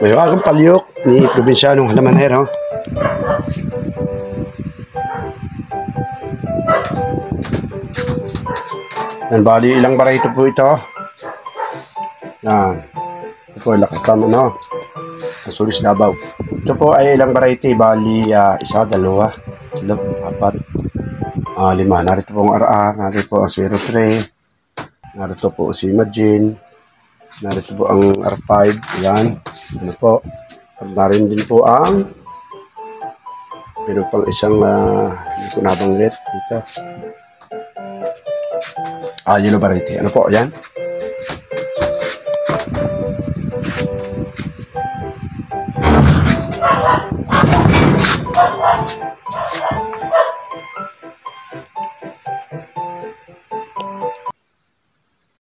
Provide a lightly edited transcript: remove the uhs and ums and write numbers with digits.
May wagang palyok ni Probinsyanong Halamanero. Yan, bali ilang barito po ito. Yan. Ito po, lakatama, no? Sulis Davao. Ito po ay ilang variety. Bali, isa, dalawa, tatlo, apat, lima. Narito po ang RA, narito po ang 03, narito po si Imagine, narito po ang R5. Yan. Ano po? Narin din po ang pero pang isang hindi ko nabanggit dito. Yellow variety. Ano po? Yan.